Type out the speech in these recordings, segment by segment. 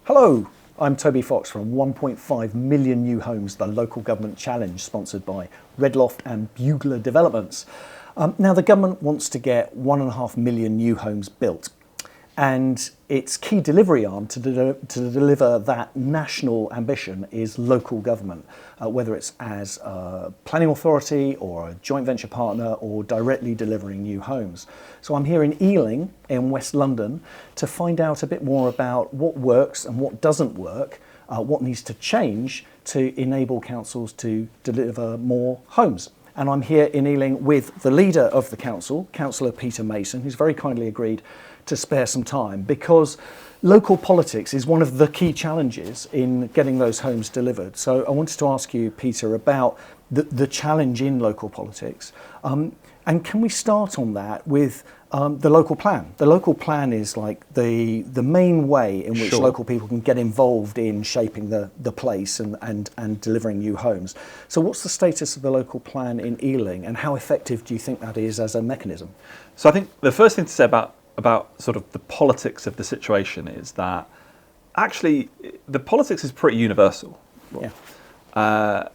Hello, I'm Toby Fox from 1.5 million new homes, the local government challenge sponsored by Redloft and Bugler Developments. Now the government wants to get 1.5 million new homes built, and its key delivery arm to deliver that national ambition is local government, whether it's as a planning authority or a joint venture partner or directly delivering new homes. So I'm here in Ealing in West London to find out a bit more about what works and what doesn't work, what needs to change to enable councils to deliver more homes. And I'm here in Ealing with the leader of the council, Councillor Peter Mason, who's very kindly agreed to spare some time, because local politics is one of the key challenges in getting those homes delivered. So I wanted to ask you, Peter, about the challenge in local politics. And can we start on that with the local plan? The local plan is like the main way in which local people can get involved in shaping the place and delivering new homes. So what's the status of the local plan in Ealing, and how effective do you think that is as a mechanism? So I think the first thing to say about sort of the politics of the situation is that actually the politics is pretty universal. Yeah.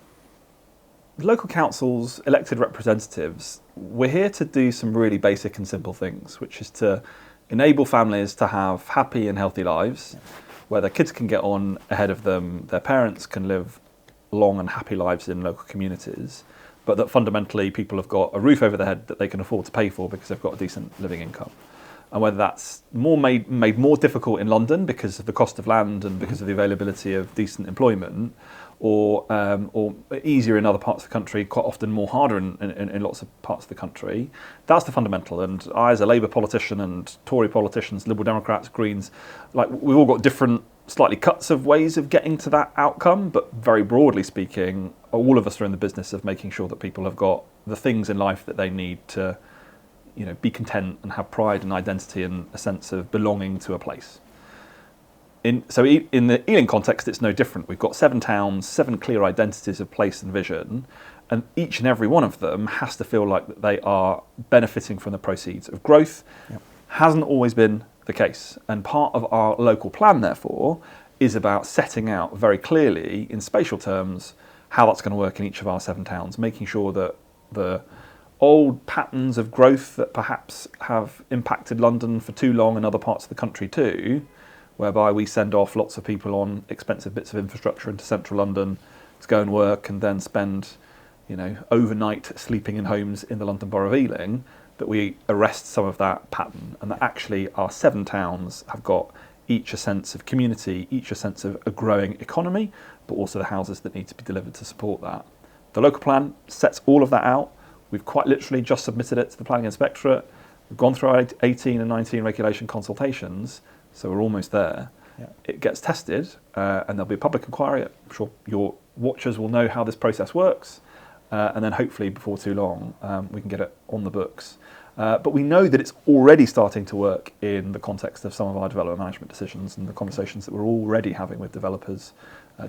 Local councils, elected representatives, we're here to do some really basic and simple things, which is to enable families to have happy and healthy lives, where their kids can get on ahead of them, their parents can live long and happy lives in local communities, but that fundamentally people have got a roof over their head that they can afford to pay for because they've got a decent living income. And whether that's made more difficult in London because of the cost of land and because of the availability of decent employment, or easier in other parts of the country, quite often more harder in lots of parts of the country, that's the fundamental. And I, as a Labour politician, and Tory politicians, Liberal Democrats, Greens, like we've all got different slightly cuts of ways of getting to that outcome, but very broadly speaking, all of us are in the business of making sure that people have got the things in life that they need to, be content and have pride and identity and a sense of belonging to a place. So in the Ealing context, it's no different. We've got 7 towns, 7 clear identities of place and vision, and each and every one of them has to feel like that they are benefiting from the proceeds of growth. Yep. Hasn't always been the case. And part of our local plan, therefore, is about setting out very clearly in spatial terms how that's going to work in each of our 7 towns, making sure that the old patterns of growth that perhaps have impacted London for too long and other parts of the country too, whereby we send off lots of people on expensive bits of infrastructure into central London to go and work and then spend, overnight sleeping in homes in the London Borough of Ealing, that we arrest some of that pattern, and that actually our 7 towns have got each a sense of community, each a sense of a growing economy, but also the houses that need to be delivered to support that. The local plan sets all of that out. We've quite literally just submitted it to the Planning Inspectorate. We've gone through our 18 and 19 regulation consultations, so we're almost there. Yeah. It gets tested, and there'll be a public inquiry. I'm sure your watchers will know how this process works, and then hopefully before too long we can get it on the books. But we know that it's already starting to work in the context of some of our development management decisions and the conversations that we're already having with developers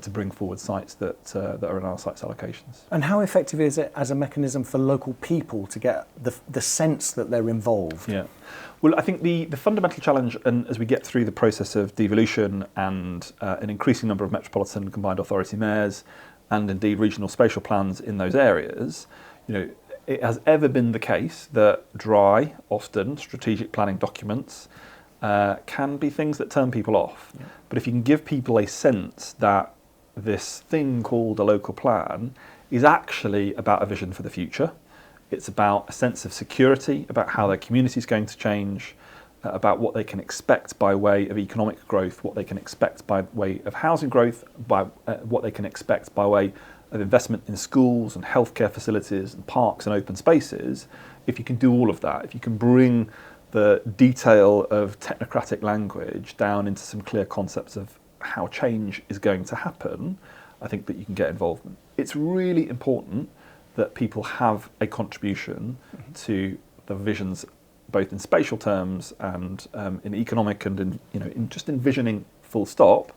to bring forward sites that are in our sites allocations. And how effective is it as a mechanism for local people to get the sense that they're involved? Yeah. Well, I think the fundamental challenge, and as we get through the process of devolution and an increasing number of metropolitan combined authority mayors and indeed regional spatial plans in those areas, it has ever been the case that dry, often strategic planning documents can be things that turn people off. Yeah. But if you can give people a sense that this thing called a local plan is actually about a vision for the future, it's about a sense of security, about how their community is going to change, about what they can expect by way of economic growth, what they can expect by way of housing growth, by what they can expect by way of investment in schools and healthcare facilities and parks and open spaces. If you can do all of that, if you can bring the detail of technocratic language down into some clear concepts of how change is going to happen, I think that you can get involvement. It's really important that people have a contribution to the visions, both in spatial terms and in economic and in just envisioning full stop,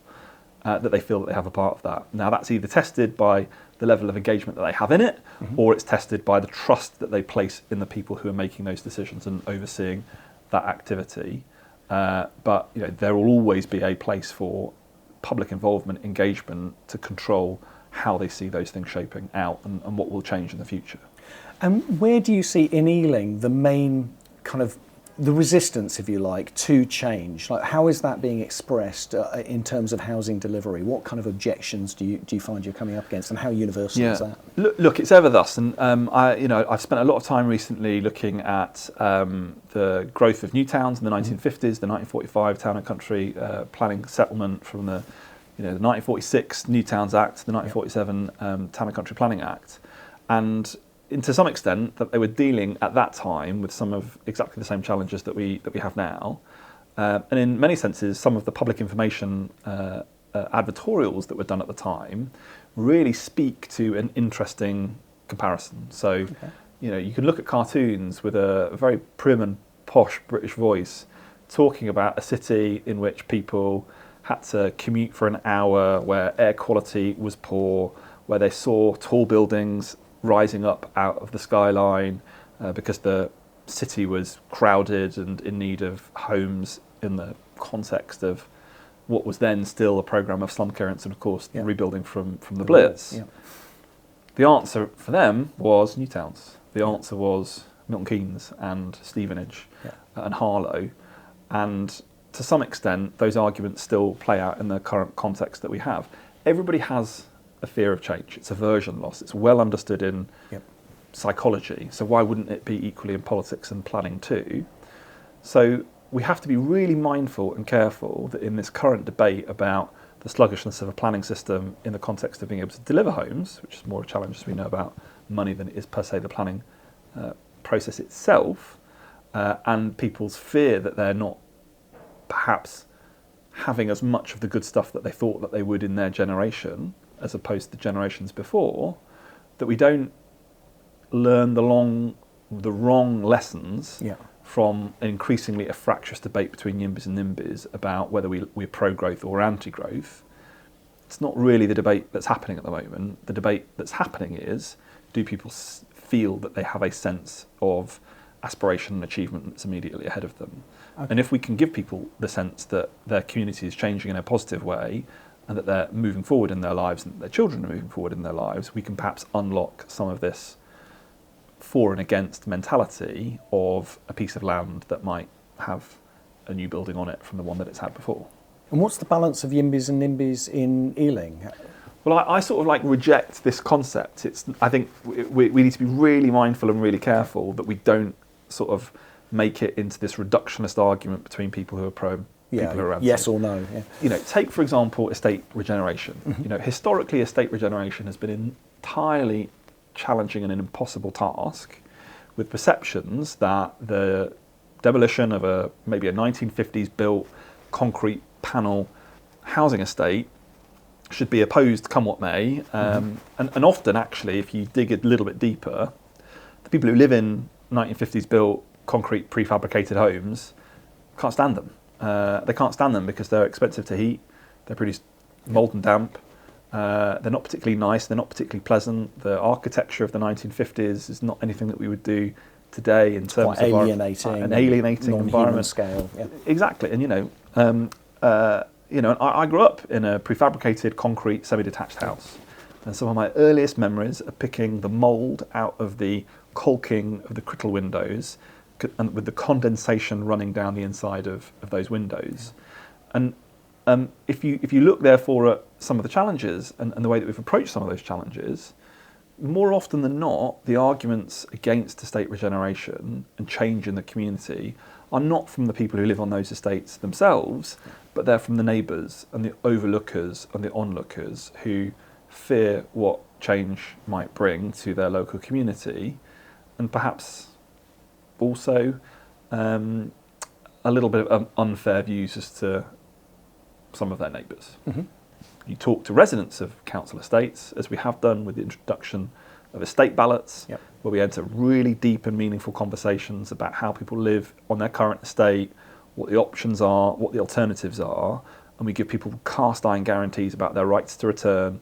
that they feel that they have a part of that. Now that's either tested by the level of engagement that they have in it, or it's tested by the trust that they place in the people who are making those decisions and overseeing that activity. But there will always be a place for public involvement, engagement to control how they see those things shaping out and what will change in the future. And where do you see in Ealing the main kind of the resistance, if you like, to change? Like, how is that being expressed in terms of housing delivery? What kind of objections do you find you're coming up against, and how universal is that? Look, it's ever thus, and I've spent a lot of time recently looking at the growth of new towns in the 1950s, the 1945 Town and Country Planning Settlement from the 1946 New Towns Act, the 1947 Town and Country Planning Act, and to some extent that they were dealing at that time with some of exactly the same challenges that we have now, and in many senses some of the public information advertorials that were done at the time really speak to an interesting comparison. So you can look at cartoons with a very prim and posh British voice talking about a city in which people had to commute for an hour, where air quality was poor, where they saw tall buildings rising up out of the skyline because the city was crowded and in need of homes in the context of what was then still a programme of slum clearance and, of course, rebuilding from the Blitz. Yeah. The answer for them was new towns. The answer was Milton Keynes and Stevenage and Harlow. And to some extent, those arguments still play out in the current context that we have. Everybody has a fear of change. It's aversion loss. It's well understood in psychology. So why wouldn't it be equally in politics and planning too? So we have to be really mindful and careful that in this current debate about the sluggishness of a planning system in the context of being able to deliver homes, which is more a challenge as we know about money than it is per se the planning process itself, and people's fear that they're not perhaps having as much of the good stuff that they thought that they would in their generation, as opposed to generations before, that we don't learn the wrong lessons from an increasingly a fractious debate between YIMBYs and NIMBYs about whether we're pro-growth or anti-growth. It's not really the debate that's happening at the moment. The debate that's happening is, do people feel that they have a sense of aspiration and achievement that's immediately ahead of them? Okay. And if we can give people the sense that their community is changing in a positive way, and that they're moving forward in their lives and their children are moving forward in their lives, we can perhaps unlock some of this for and against mentality of a piece of land that might have a new building on it from the one that it's had before. And what's the balance of YIMBYs and NIMBYs in Ealing? Well, I sort of reject this concept. I think we need to be really mindful and really careful that we don't sort of make it into this reductionist argument between people who are pro people who are anti. Yes or no. Yeah. Take for example estate regeneration. Mm-hmm. Historically, estate regeneration has been entirely challenging and an impossible task, with perceptions that the demolition of maybe a 1950s built concrete panel housing estate should be opposed come what may. And often, actually, if you dig a little bit deeper, the people who live in 1950s built concrete prefabricated homes can't stand them. They can't stand them because they're expensive to heat, they produce mould and damp, they're not particularly nice, they're not particularly pleasant. The architecture of the 1950s is not anything that we would do today in terms of an alienating environment. Scale. Yeah. Exactly, and I grew up in a prefabricated concrete semi-detached house, and some of my earliest memories are picking the mould out of the caulking of the crittle windows, and with the condensation running down the inside of those windows. And if you look therefore at some of the challenges and the way that we've approached some of those challenges, more often than not, the arguments against estate regeneration and change in the community are not from the people who live on those estates themselves, but they're from the neighbours and the overlookers and the onlookers who fear what change might bring to their local community, and perhaps also a little bit of unfair views as to some of their neighbours. Mm-hmm. You talk to residents of council estates, as we have done with the introduction of estate ballots, where we enter really deep and meaningful conversations about how people live on their current estate, what the options are, what the alternatives are, and we give people cast iron guarantees about their rights to return,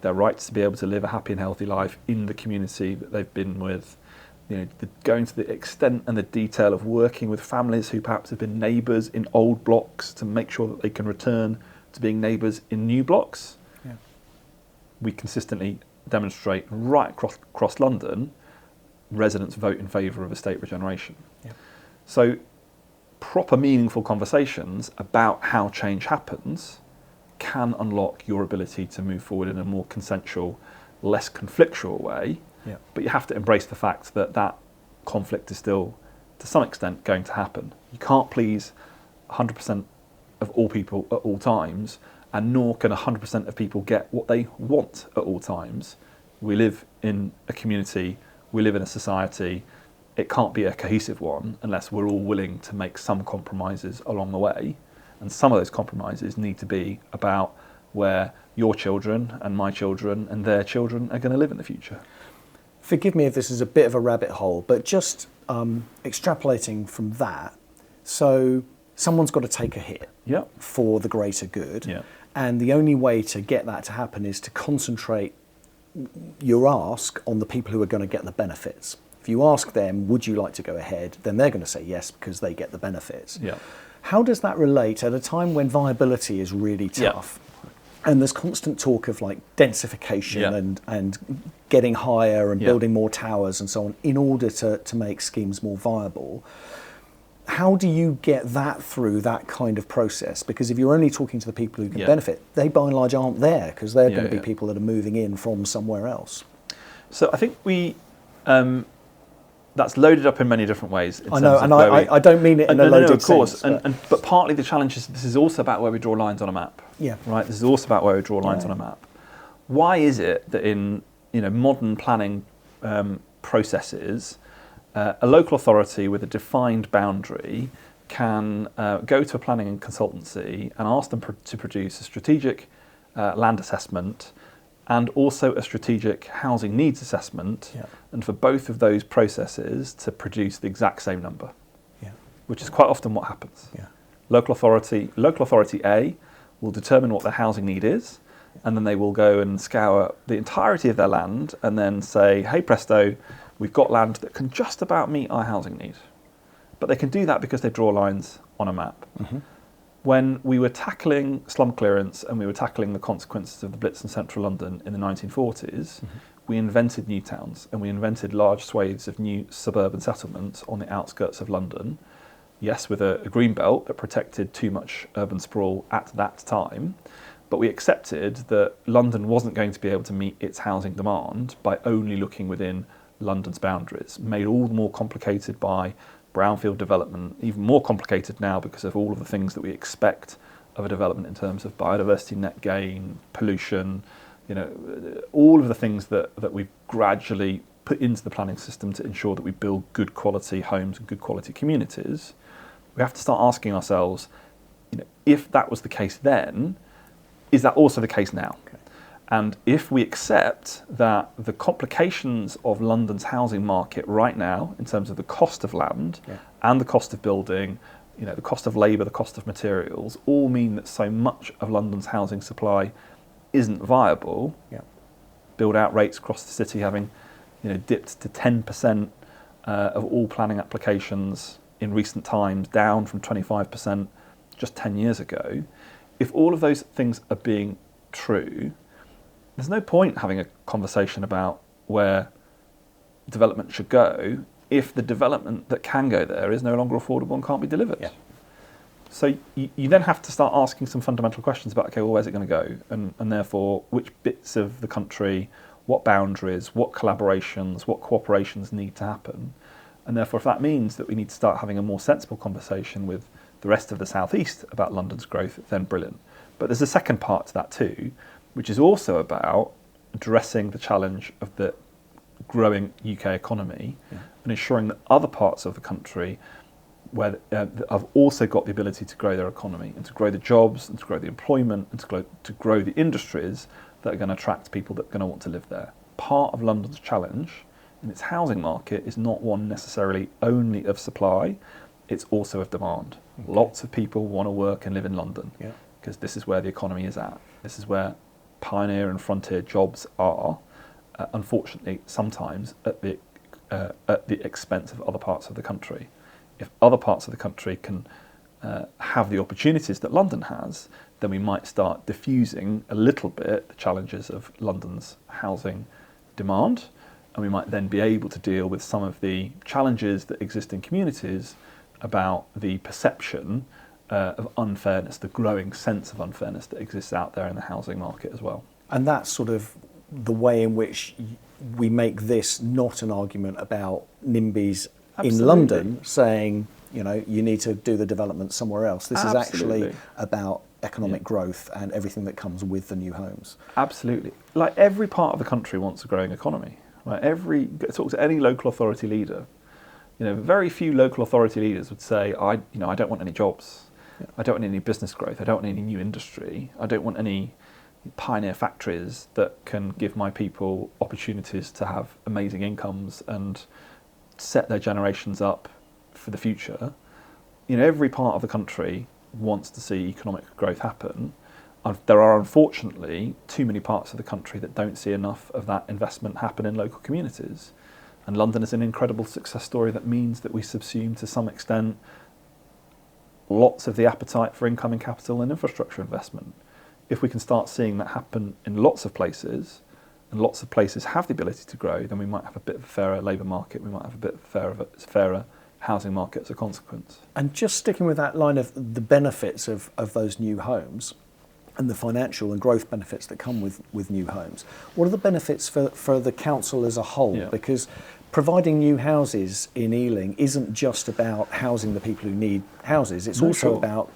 their rights to be able to live a happy and healthy life in the community that they've been with. Going to the extent and the detail of working with families who perhaps have been neighbours in old blocks to make sure that they can return to being neighbours in new blocks. Yeah. We consistently demonstrate right across London, residents vote in favour of estate regeneration. Yeah. So proper meaningful conversations about how change happens can unlock your ability to move forward in a more consensual, less conflictual way. Yeah. But you have to embrace the fact that that conflict is still, to some extent, going to happen. You can't please 100% of all people at all times, and nor can 100% of people get what they want at all times. We live in a community, we live in a society. It can't be a cohesive one unless we're all willing to make some compromises along the way. And some of those compromises need to be about where your children and my children and their children are going to live in the future. Forgive me if this is a bit of a rabbit hole, but just extrapolating from that, so someone's got to take a hit Yep. for the greater good, Yeah. and the only way to get that to happen is to concentrate your ask on the people who are going to get the benefits. If you ask them, would you like to go ahead, then they're going to say yes because they get the benefits. Yeah. How does that relate at a time when viability is really tough? And there's constant talk of like densification Yeah. and getting higher and Yeah. building more towers and so on in order to make schemes more viable. How do you get that through that kind of process? Because if you're only talking to the people who can Yeah. benefit, they by and large aren't there because they're Yeah, going to be yeah. people that are moving in from somewhere else. So I think that's loaded up in many different ways. I know, and I don't mean it in a loaded of course. sense. But partly the challenge is this is also about where we draw lines on a map. Yeah. Right. This is also about where we draw lines on a map. Why is it that in modern planning processes, a local authority with a defined boundary can go to a planning and consultancy and ask them to produce a strategic land assessment and also a strategic housing needs assessment, Yeah. and for both of those processes to produce the exact same number, Yeah. which is quite often what happens. Yeah. Local authority A will determine what their housing need is, and then they will go and scour the entirety of their land and then say, hey presto, we've got land that can just about meet our housing need. But they can do that because they draw lines on a map. Mm-hmm. When we were tackling slum clearance and we were tackling the consequences of the Blitz in central London in the 1940s, we invented new towns and we invented large swathes of new suburban settlements on the outskirts of London. Yes, with a green belt that protected too much urban sprawl at that time, but we accepted that London wasn't going to be able to meet its housing demand by only looking within London's boundaries, made all the more complicated by brownfield development, even more complicated now because of all of the things that we expect of a development in terms of biodiversity net gain, pollution, all of the things that we've gradually put into the planning system to ensure that we build good quality homes and good quality communities. We have to start asking ourselves, if that was the case then, is that also the case now? Okay. And if we accept that the complications of London's housing market right now, in terms of the cost of land and the cost of building, the cost of labour, the cost of materials, all mean that so much of London's housing supply isn't viable, build-out rates across the city having dipped to 10% of all planning applications in recent times, down from 25% just 10 years ago. If all of those things are being true, there's no point having a conversation about where development should go if the development that can go there is no longer affordable and can't be delivered. Yeah. So you then have to start asking some fundamental questions about, okay, well, where's it going to go? And therefore, which bits of the country, what boundaries, what collaborations, what cooperations need to happen? And therefore, if that means that we need to start having a more sensible conversation with the rest of the South East about London's growth, then brilliant. But there's a second part to that too, which is also about addressing the challenge of the growing UK economy and ensuring that other parts of the country where have also got the ability to grow their economy and to grow the jobs and to grow the employment and to grow the industries that are going to attract people that are going to want to live there. Part of London's challenge in its housing market is not one necessarily only of supply, it's also of demand. Okay. Lots of people want to work and live in London because this is where the economy is at. This is where pioneer and frontier jobs are, unfortunately, sometimes at the expense of other parts of the country. If other parts of the country can have the opportunities that London has, then we might start diffusing a little bit the challenges of London's housing demand, and we might then be able to deal with some of the challenges that exist in communities about the perception of unfairness, the growing sense of unfairness that exists out there in the housing market as well. And that's sort of the way in which we make this not an argument about NIMBYs in London saying, you need to do the development somewhere else. This is actually about economic growth and everything that comes with the new homes. Absolutely. Like every part of the country wants a growing economy. Right? Talk to any local authority leader. Very few local authority leaders would say, I don't want any jobs. Yeah. I don't want any business growth. I don't want any new industry. I don't want any pioneer factories that can give my people opportunities to have amazing incomes and set their generations up for the future. Every part of the country wants to see economic growth happen. There are unfortunately too many parts of the country that don't see enough of that investment happen in local communities. And London is an incredible success story that means that we subsume to some extent lots of the appetite for incoming capital and infrastructure investment. If we can start seeing that happen in lots of places, and lots of places have the ability to grow, then we might have a bit of a fairer labour market, we might have a bit of a fairer housing market as a consequence. And just sticking with that line of the benefits of those new homes and the financial and growth benefits that come with new homes, what are the benefits for the council as a whole? Yeah. Because providing new houses in Ealing isn't just about housing the people who need houses. It's also about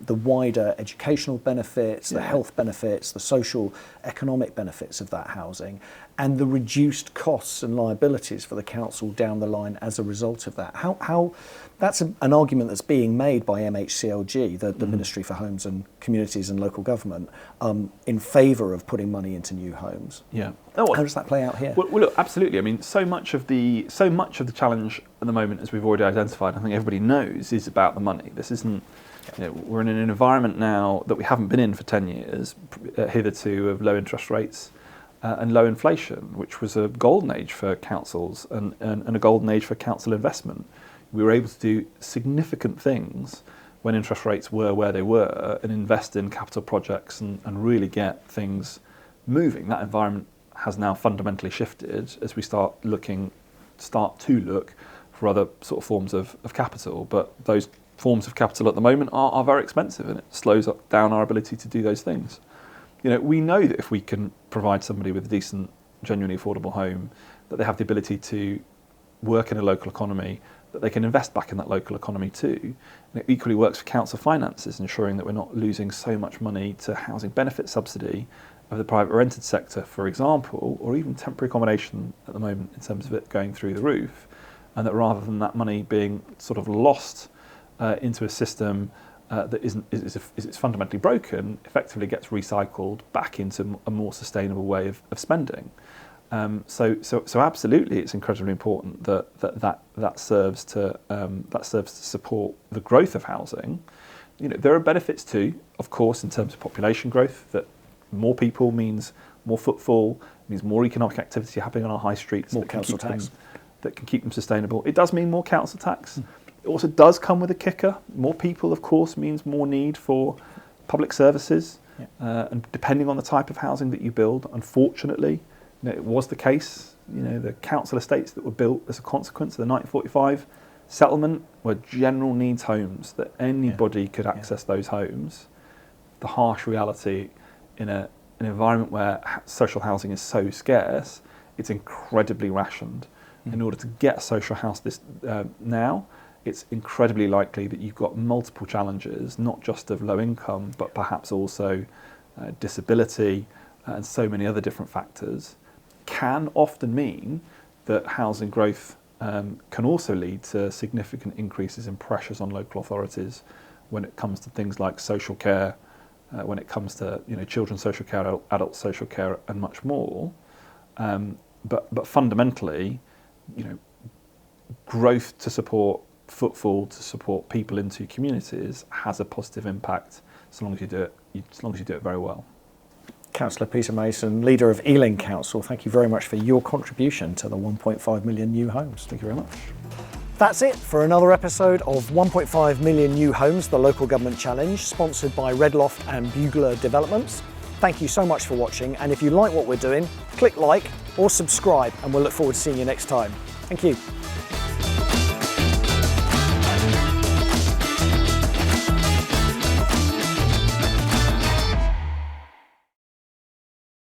the wider educational benefits, the health benefits, the social, economic benefits of that housing, and the reduced costs and liabilities for the council down the line as a result of that. How that's an argument that's being made by MHCLG, the Ministry for Homes and Communities and Local Government, in favour of putting money into new homes. Yeah. How does that play out here? Well, look, absolutely. I mean, so much of the challenge at the moment, as we've already identified, I think everybody knows, is about the money. This isn't. We're in an environment now that we haven't been in for 10 years, hitherto, of low interest rates and low inflation, which was a golden age for councils and a golden age for council investment. We were able to do significant things when interest rates were where they were and invest in capital projects and really get things moving. That environment has now fundamentally shifted as we start to look for other sort of forms of capital. But those forms of capital at the moment are very expensive, and it slows down our ability to do those things. We know that if we can provide somebody with a decent, genuinely affordable home, that they have the ability to work in a local economy, that they can invest back in that local economy too. And it equally works for council finances, ensuring that we're not losing so much money to housing benefit subsidy of the private rented sector, for example, or even temporary accommodation at the moment in terms of it going through the roof, and that rather than that money being sort of lost into a system that is fundamentally broken, effectively gets recycled back into a more sustainable way of spending. So absolutely, it's incredibly important that serves to support the growth of housing. There are benefits too, of course, in terms of population growth. That more people means more footfall, means more economic activity happening on our high streets. More council tax. That can keep them sustainable. It does mean more council tax. It also does come with a kicker. More people, of course, means more need for public services. Yeah. And depending on the type of housing that you build, unfortunately, it was the case. The council estates that were built as a consequence of the 1945 settlement were general needs homes, that anybody could access those homes. The harsh reality in an environment where social housing is so scarce, it's incredibly rationed. In order to get a social house now, it's incredibly likely that you've got multiple challenges, not just of low income, but perhaps also disability and so many other different factors, can often mean that housing growth can also lead to significant increases in pressures on local authorities when it comes to things like social care, when it comes to children's social care, adult social care, and much more. But fundamentally, growth to support footfall, to support people into communities, has a positive impact so long as you do it very well. Councillor Peter Mason, leader of Ealing Council, thank you very much for your contribution to the 1.5 million new homes. Thank you very much. That's it for another episode of 1.5 million new homes, the local government challenge, sponsored by Redloft and Bugler Developments. Thank you so much for watching, and if you like what we're doing, click like or subscribe, and we'll look forward to seeing you next time. Thank you.